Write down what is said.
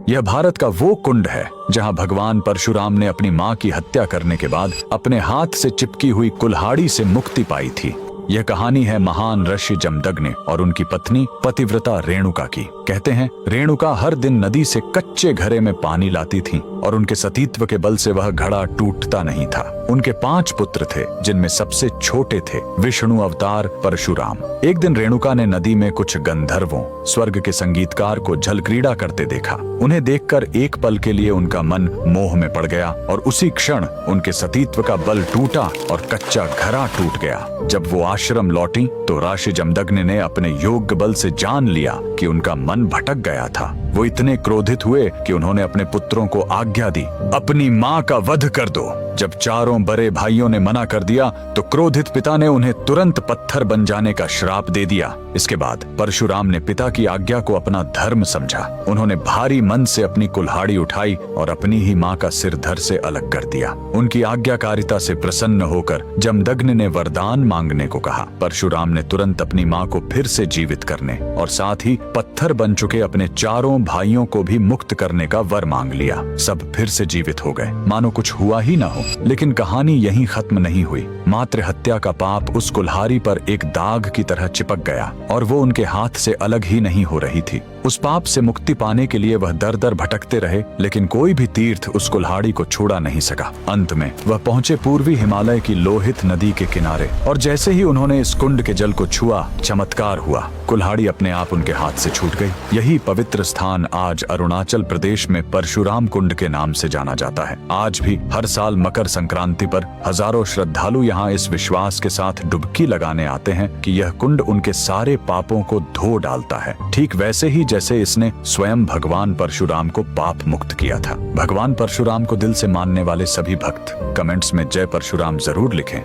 यह भारत का वो कुंड है जहां भगवान परशुराम ने अपनी मां की हत्या करने के बाद अपने हाथ से चिपकी हुई कुल्हाड़ी से मुक्ति पाई थी। यह कहानी है महान ऋषि जमदग्नि और उनकी पत्नी पतिव्रता रेणुका की। कहते हैं रेणुका हर दिन नदी से कच्चे घड़े में पानी लाती थी और उनके सतीत्व के बल से वह घड़ा टूटता नहीं था। उनके 5 पुत्र थे जिनमें सबसे छोटे थे विष्णु अवतार परशुराम। एक दिन रेणुका ने नदी में कुछ गंधर्वों स्वर्ग के संगीतकार को जल क्रीड़ा करते देखा। उन्हें देखकर एक पल के लिए उनका मन मोह में पड़ गया और उसी क्षण उनके सतीत्व का बल टूटा और कच्चा घड़ा टूट गया। जब वो आश्रम लौटी तो ऋषि जमदग्नि ने अपने योग्य बल से जान लिया कि उनका मन भटक गया था। वो इतने क्रोधित हुए कि उन्होंने अपने पुत्रों को आज्ञा दी, अपनी मां का वध कर दो। जब चारों बड़े भाइयों ने मना कर दिया तो क्रोधित पिता ने उन्हें तुरंत पत्थर बन जाने का श्राप दे दिया। इसके बाद परशुराम ने पिता की आज्ञा को अपना धर्म समझा। उन्होंने भारी मन से अपनी कुल्हाड़ी उठाई और अपनी ही मां का सिर धड़ से अलग कर दिया। उनकी आज्ञाकारिता से प्रसन्न होकर जमदग्नि ने वरदान मांगने को कहा। परशुराम ने तुरंत अपनी मां को फिर से जीवित करने और साथ ही पत्थर बन चुके अपने चारों भाइयों को भी मुक्त करने का वर मांग लिया। सब फिर से जीवित हो गए, मानो कुछ हुआ ही ना हो। लेकिन कहानी यहीं खत्म नहीं हुई। मातृ हत्या का पाप उस कुल्हाड़ी पर एक दाग की तरह चिपक गया और वो उनके हाथ से अलग ही नहीं हो रही थी। उस पाप से मुक्ति पाने के लिए वह दर दर भटकते रहे, लेकिन कोई भी तीर्थ उस कुल्हाड़ी को छुड़ा नहीं सका। अंत में वह पहुंचे पूर्वी हिमालय की लोहित नदी के किनारे और जैसे ही उन्होंने इस कुंड के जल को छुआ, चमत्कार हुआ। कुल्हाड़ी अपने आप उनके हाथ से छूट गई। यही पवित्र स्थान आज अरुणाचल प्रदेश में परशुराम कुंड के नाम से जाना जाता है। आज भी हर साल मकर संक्रांति पर हजारों श्रद्धालु यहाँ इस विश्वास के साथ डुबकी लगाने आते हैं कि यह कुंड उनके सारे पापों को धो डालता है, ठीक वैसे ही जैसे इसने स्वयं भगवान परशुराम को पाप मुक्त किया था। भगवान परशुराम को दिल से मानने वाले सभी भक्त कमेंट्स में जय परशुराम जरूर लिखें।